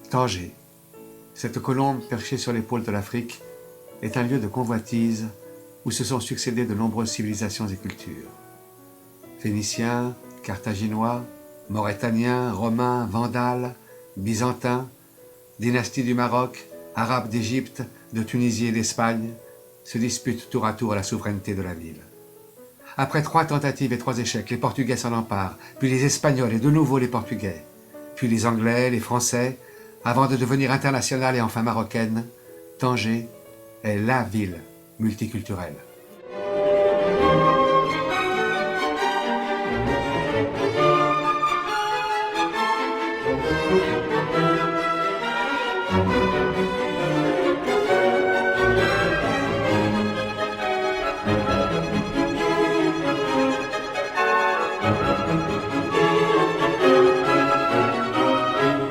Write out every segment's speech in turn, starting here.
Tanger, cette colombe perchée sur l'épaule de l'Afrique, est un lieu de convoitise où se sont succédées de nombreuses civilisations et cultures. Phéniciens, Carthaginois, Mauritaniens, Romains, Vandales, Byzantins, dynasties du Maroc, Arabes d'Égypte, de Tunisie et d'Espagne, se disputent tour à tour la souveraineté de la ville. Après 3 tentatives et 3 échecs, les Portugais s'en emparent, puis les Espagnols et de nouveau les Portugais, puis les Anglais, les Français, avant de devenir internationale et enfin marocaine. Tanger est la ville multiculturelle.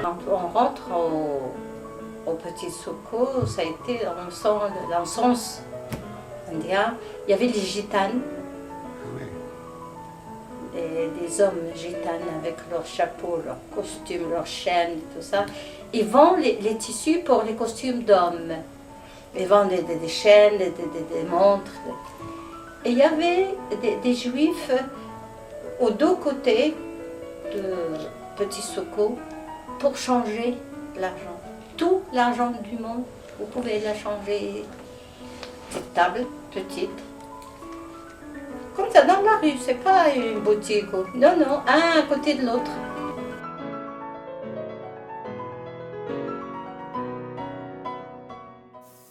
Quand on rentre au Petit Soko, ça a été l'encens indien. Il y avait les gitanes, des hommes gitanes avec leurs chapeaux, leurs costumes, leurs chaînes, tout ça. Ils vendent les tissus pour les costumes d'hommes. Ils vendent des chaînes, des montres. Et il y avait des juifs aux 2 côtés de Petit Soko pour changer l'argent. Tout l'argent du monde, vous pouvez la changer. Petite table, petite. Comme ça, dans la rue, c'est pas une boutique. Non, non, un à côté de l'autre.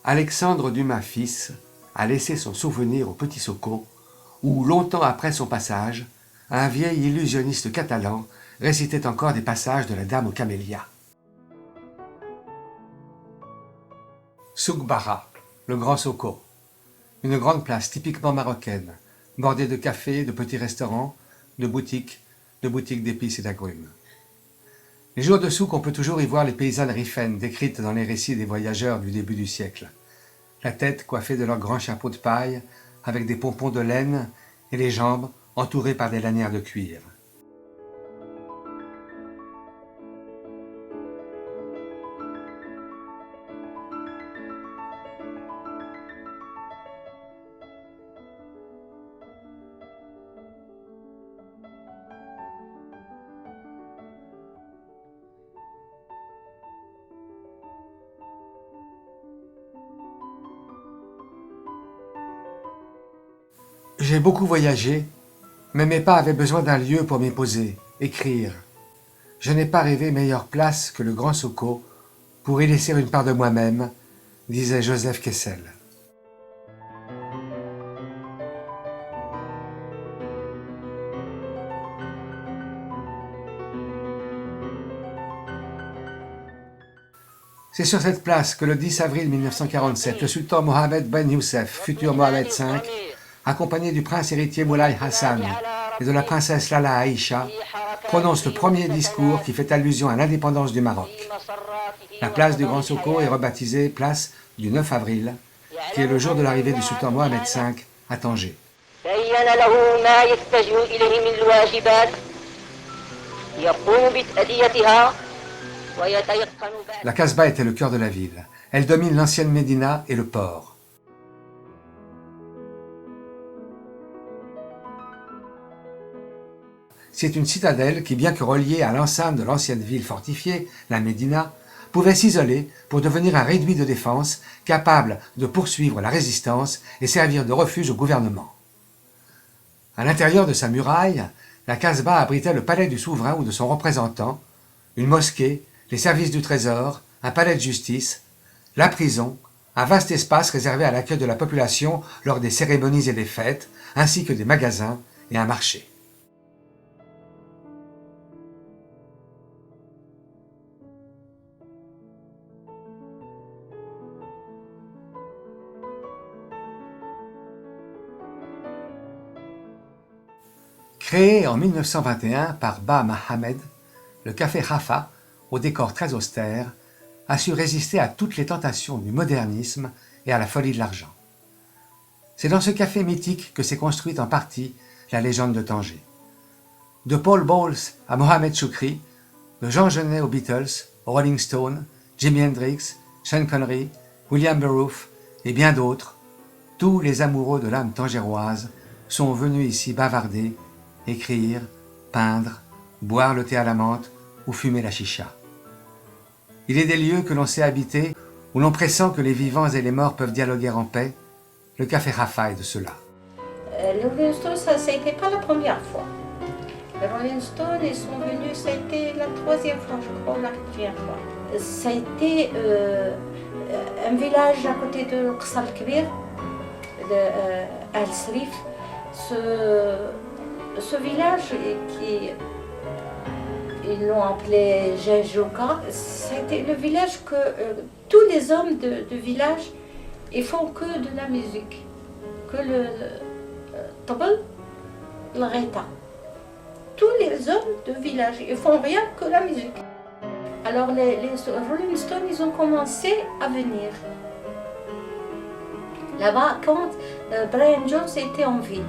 Alexandre Dumas fils a laissé son souvenir au Petit Soko, où, longtemps après son passage, un vieil illusionniste catalan récitait encore des passages de la Dame aux camélias. Souk Bara, le Grand Soko, une grande place typiquement marocaine, bordée de cafés, de petits restaurants, de boutiques d'épices et d'agrumes. Les jours de souk, on peut toujours y voir les paysannes rifènes décrites dans les récits des voyageurs du début du siècle. La tête coiffée de leurs grands chapeaux de paille, avec des pompons de laine, et les jambes entourées par des lanières de cuir. J'ai beaucoup voyagé, mais mes pas avaient besoin d'un lieu pour m'y poser, écrire. Je n'ai pas rêvé meilleure place que le Grand Soko pour y laisser une part de moi-même, disait Joseph Kessel. C'est sur cette place que le 10 avril 1947, le sultan Mohamed Ben Youssef, futur Mohamed V, accompagné du prince héritier Moulay Hassan et de la princesse Lala Aïcha, prononce le premier discours qui fait allusion à l'indépendance du Maroc. La place du Grand Soko est rebaptisée place du 9 avril, qui est le jour de l'arrivée du sultan Mohamed V à Tanger. La Casbah était le cœur de la ville. Elle domine l'ancienne Médina et le port. C'est une citadelle qui, bien que reliée à l'enceinte de l'ancienne ville fortifiée, la Médina, pouvait s'isoler pour devenir un réduit de défense capable de poursuivre la résistance et servir de refuge au gouvernement. À l'intérieur de sa muraille, la Casbah abritait le palais du souverain ou de son représentant, une mosquée, les services du trésor, un palais de justice, la prison, un vaste espace réservé à l'accueil de la population lors des cérémonies et des fêtes, ainsi que des magasins et un marché. Créé en 1921 par Ba Mohamed, le café Khafa, au décor très austère, a su résister à toutes les tentations du modernisme et à la folie de l'argent. C'est dans ce café mythique que s'est construite en partie la légende de Tanger. De Paul Bowles à Mohamed Choukri, de Jean Genet aux Beatles, aux Rolling Stones, Jimi Hendrix, Sean Connery, William Burroughs et bien d'autres, tous les amoureux de l'âme tangéroise sont venus ici bavarder, écrire, peindre, boire le thé à la menthe ou fumer la chicha. Il est des lieux que l'on sait habiter, où l'on pressent que les vivants et les morts peuvent dialoguer en paix, le café Rafaï de cela. Les Rolling Stones, ça n'était pas la première fois. Les Rolling Stones, ils sont venus, ça a été la troisième fois, je crois, la quatrième fois. Ça a été un village à côté de Qsal Kbir, de Al Srif. Ce village ils l'ont appelé Jajouka. C'était le village que tous les hommes de village, ils font que de la musique, que le tabl, le reta. Tous les hommes de village, ils font rien que la musique. Alors les Rolling Stones, ils ont commencé à venir. Là-bas, quand Brian Jones était en vie.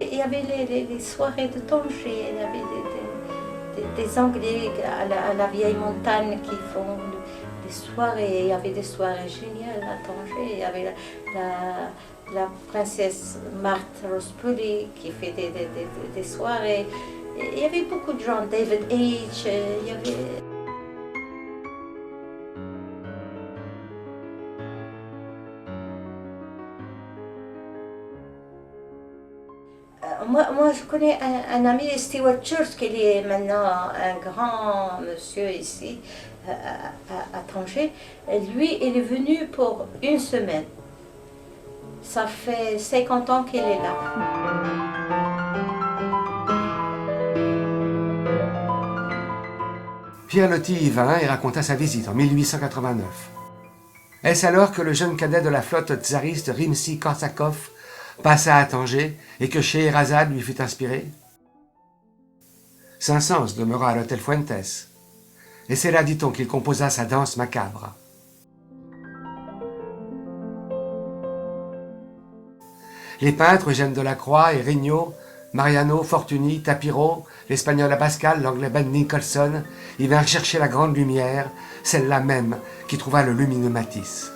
Il y avait les soirées de Tanger, il y avait des Anglais à la vieille montagne qui font des soirées. Il y avait des soirées géniales à Tanger. Il y avait la princesse Marthe Rospoli qui fait des soirées. Il y avait beaucoup de gens, David H. Il y avait... Moi, je connais un ami, Stewart Church, qui est maintenant un grand monsieur ici, à Tanger. Lui, il est venu pour une semaine. Ça fait 50 ans qu'il est là. Pierre Loti y vint et raconta sa visite en 1889. Est-ce alors que le jeune cadet de la flotte tsariste Rimsky-Korsakov passa à Tanger et que Scheherazade lui fut inspiré? Saint-Saëns demeura à l'hôtel Fuentes, et c'est là, dit-on, qu'il composa sa danse macabre. Les peintres Eugène Delacroix et Regnault, Mariano, Fortuny, Tapiro, l'Espagnol Abascal, l'Anglais Ben Nicholson y vinrent chercher la grande lumière, celle-là même qui trouva le lumineux Matisse.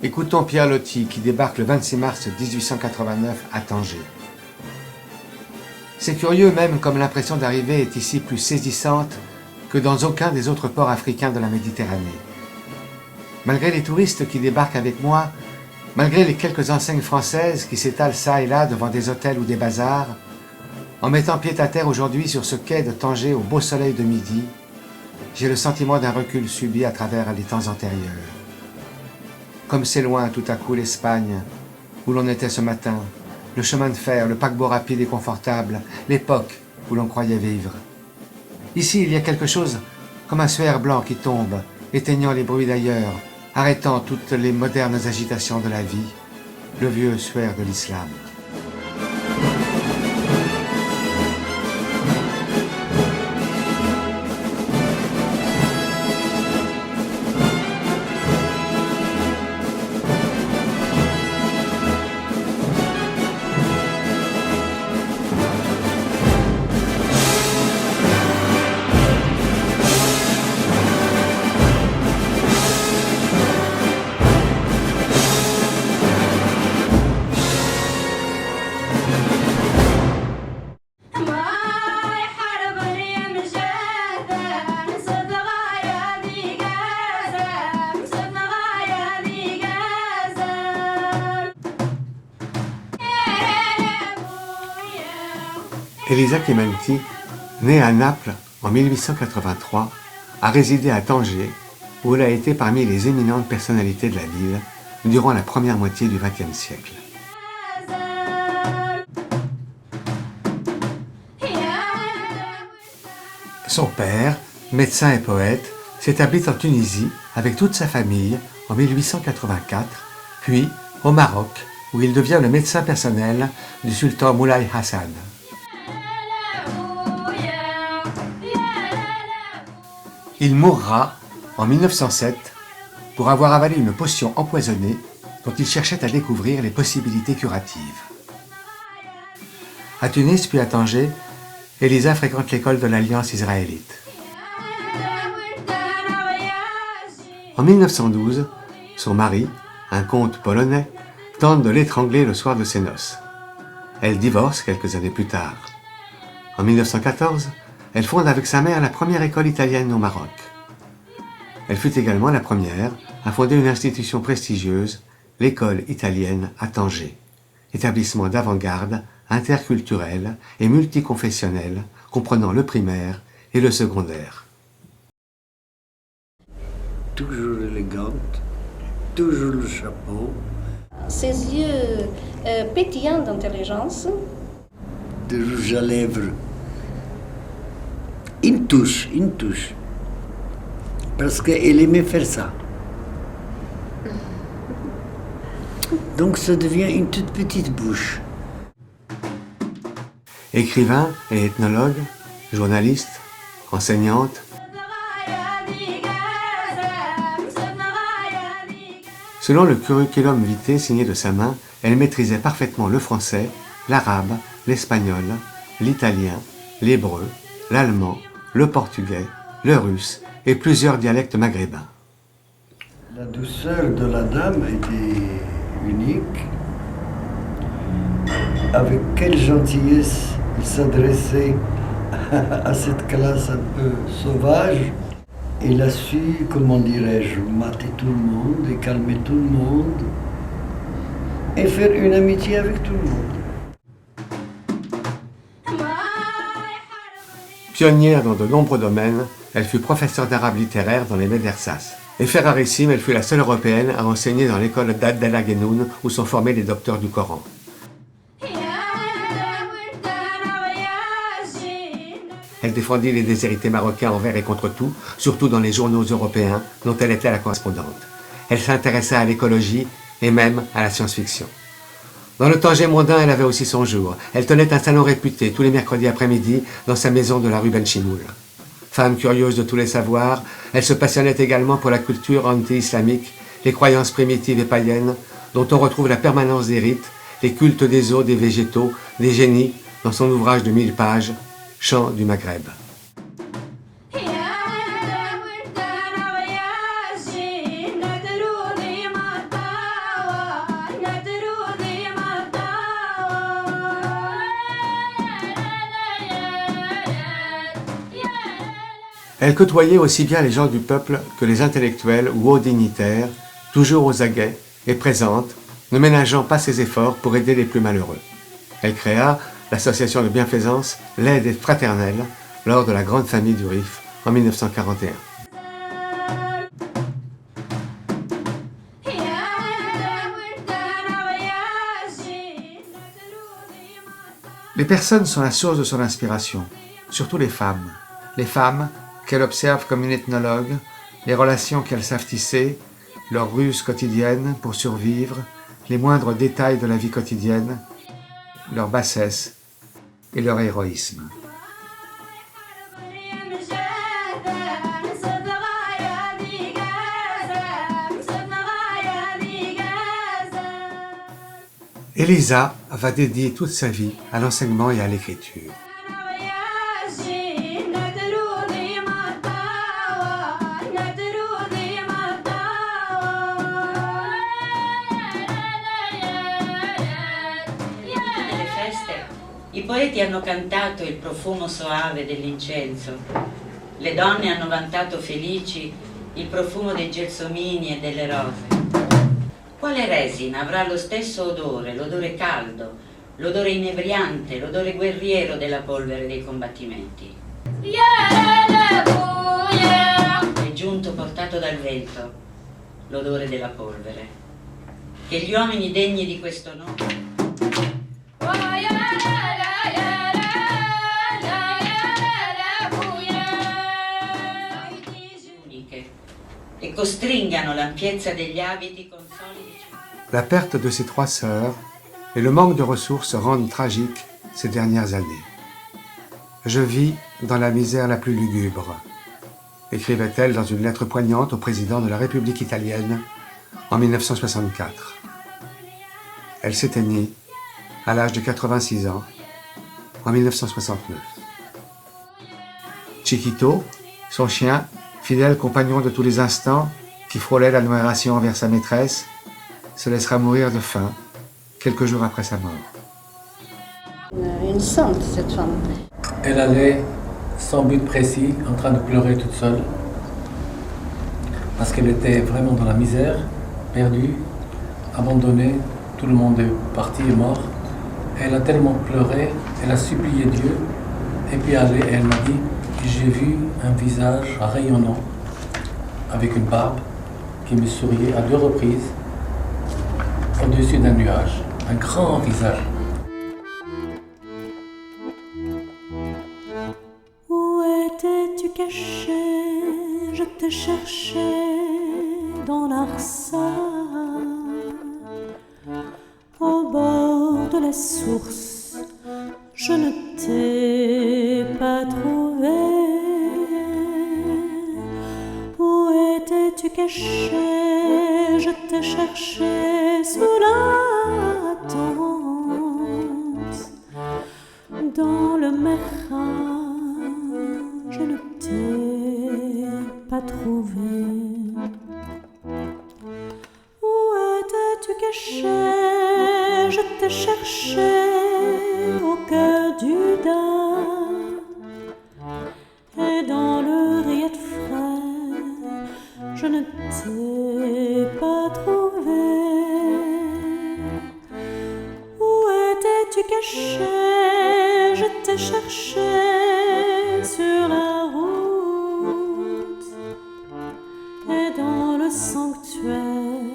Écoutons Pierre Loti qui débarque le 26 mars 1889 à Tanger. C'est curieux même comme l'impression d'arriver est ici plus saisissante que dans aucun des autres ports africains de la Méditerranée. Malgré les touristes qui débarquent avec moi, malgré les quelques enseignes françaises qui s'étalent çà et là devant des hôtels ou des bazars, en mettant pied à terre aujourd'hui sur ce quai de Tanger au beau soleil de midi, j'ai le sentiment d'un recul subi à travers les temps antérieurs. Comme c'est loin tout à coup l'Espagne, où l'on était ce matin, le chemin de fer, le paquebot rapide et confortable, l'époque où l'on croyait vivre. Ici, il y a quelque chose comme un suaire blanc qui tombe, éteignant les bruits d'ailleurs, arrêtant toutes les modernes agitations de la vie, le vieux suaire de l'islam. Elisa Clementi, née à Naples en 1883, a résidé à Tanger, où elle a été parmi les éminentes personnalités de la ville durant la première moitié du XXe siècle. Son père, médecin et poète, s'établit en Tunisie avec toute sa famille en 1884, puis au Maroc, où il devient le médecin personnel du sultan Moulay Hassan. Il mourra en 1907 pour avoir avalé une potion empoisonnée dont il cherchait à découvrir les possibilités curatives. À Tunis puis à Tanger, Elisa fréquente l'école de l'Alliance israélite. En 1912, son mari, un comte polonais, tente de l'étrangler le soir de ses noces. Elle divorce quelques années plus tard. En 1914, elle fonde avec sa mère la première école italienne au Maroc. Elle fut également la première à fonder une institution prestigieuse, l'école italienne à Tanger, établissement d'avant-garde, interculturel et multiconfessionnel, comprenant le primaire et le secondaire. Toujours élégante, toujours le chapeau. Ses yeux pétillants d'intelligence. De rouge à lèvres. Une touche. Parce qu'elle aimait faire ça. Donc ça devient une toute petite bouche. Écrivain et ethnologue, journaliste, enseignante. Selon le curriculum vitae signé de sa main, elle maîtrisait parfaitement le français, l'arabe, l'espagnol, l'italien, l'hébreu, l'allemand, le portugais, le russe et plusieurs dialectes maghrébins. La douceur de la dame était unique. Avec quelle gentillesse il s'adressait à cette classe un peu sauvage. Il a su, comment dirais-je, mater tout le monde et calmer tout le monde et faire une amitié avec tout le monde. Pionnière dans de nombreux domaines, elle fut professeure d'arabe littéraire dans les médersas. Et ferrarissime, elle fut la seule européenne à enseigner dans l'école d'Abdel Ghenoun où sont formés les docteurs du Coran. Elle défendit les déshérités marocains envers et contre tout, surtout dans les journaux européens dont elle était la correspondante. Elle s'intéressa à l'écologie et même à la science-fiction. Dans le Tanger mondain, elle avait aussi son jour. Elle tenait un salon réputé tous les mercredis après-midi dans sa maison de la rue Ben Chimoul. Femme curieuse de tous les savoirs, elle se passionnait également pour la culture anti-islamique, les croyances primitives et païennes, dont on retrouve la permanence des rites, les cultes des eaux, des végétaux, des génies, dans son ouvrage de 1000 pages, Chants du Maghreb. Elle côtoyait aussi bien les gens du peuple que les intellectuels ou hauts dignitaires, toujours aux aguets et présente, ne ménageant pas ses efforts pour aider les plus malheureux. Elle créa l'association de bienfaisance L'aide et fraternelle lors de la grande famille du Rif en 1941. Les personnes sont la source de son inspiration, surtout les femmes. Les femmes qu'elle observe comme une ethnologue, les relations qu'elles savent tisser, leurs ruses quotidiennes pour survivre, les moindres détails de la vie quotidienne, leur bassesse et leur héroïsme. Elisa va dédier toute sa vie à l'enseignement et à l'écriture. I poeti hanno cantato il profumo soave dell'incenso, le donne hanno vantato felici il profumo dei gelsomini e delle rose. Quale resina avrà lo stesso odore, l'odore caldo, l'odore inebriante, l'odore guerriero della polvere dei combattimenti. È giunto portato dal vento l'odore della polvere, che gli uomini degni di questo nome uniche e costringano l'ampiezza degli abiti con solidi. La perte de ses 3 sœurs et le manque de ressources rendent tragiques ces dernières années. Je vis dans la misère la plus lugubre, écrivait-elle dans une lettre poignante au président de la République italienne en 1964. Elle s'éteignit à l'âge de 86 ans en 1969. Chiquito, son chien, fidèle compagnon de tous les instants, qui frôlait l'admiration envers sa maîtresse, se laissera mourir de faim quelques jours après sa mort. Une sainte, cette femme. Elle allait sans but précis, en train de pleurer toute seule, parce qu'elle était vraiment dans la misère, perdue, abandonnée, tout le monde est parti et mort. Elle a tellement pleuré, elle a supplié Dieu, et puis elle m'a dit, j'ai vu un visage rayonnant, avec une barbe, qui me souriait à 2 reprises, au-dessus d'un nuage, un grand visage. Où étais-tu caché? Je te cherchais dans l'Arsa, au bord de la source. Je ne t'ai pas trouvé. Où étais-tu caché? Je te cherchais sous la tente, dans le Mekha. Je ne t'ai pas trouvé. Où étais-tu caché? Je te cherchais au cœur du Dard, et dans le riet frais, je ne t'ai pas trouvé. Où étais-tu caché? Je te cherchais sur la route, et dans le sanctuaire,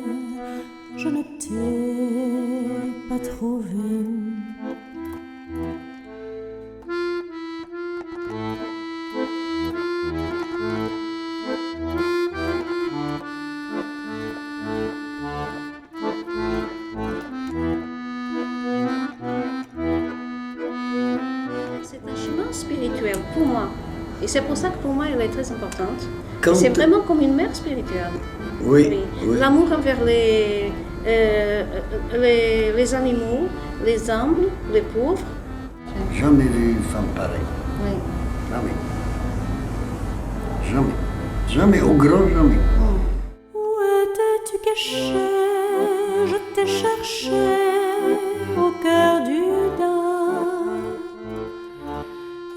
je ne t'ai pas trouvé. C'est un chemin spirituel pour moi. Et c'est pour ça que pour moi, elle est très importante. Quand- C'est vraiment comme une mère spirituelle. Oui, oui. L'amour envers les animaux, les humbles, les pauvres. Jamais vu une femme pareille. Oui. Jamais. Jamais. Jamais, au grand jamais. Où étais-tu caché? Je t'ai cherché au cœur du Dard,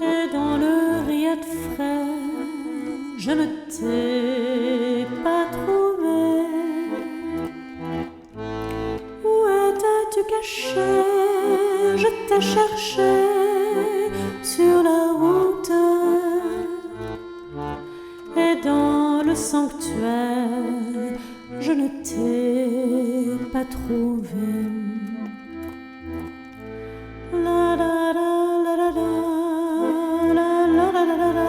et dans le riet frais, je ne t'ai pas trouvé. Où étais-tu caché? Je t'ai cherché sur la route, et dans le sanctuaire, je ne t'ai pas trouvé. La la la la la la, la la la la la,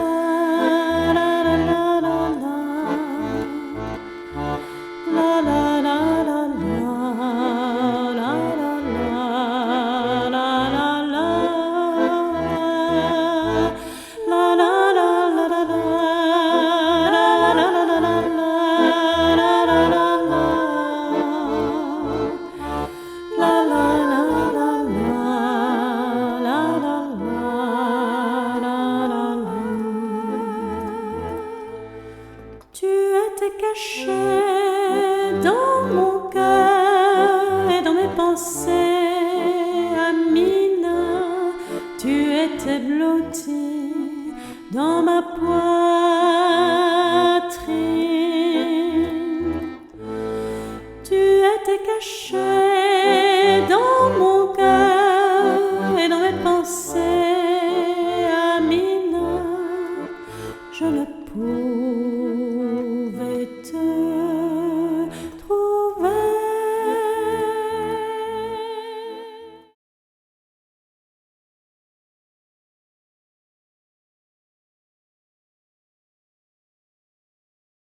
la la la la la, la la la la la, la la la la la, la la la la la la. Tu étais caché dans mon cœur et dans mes pensées, Amina. Tu étais blotti dans ma poire.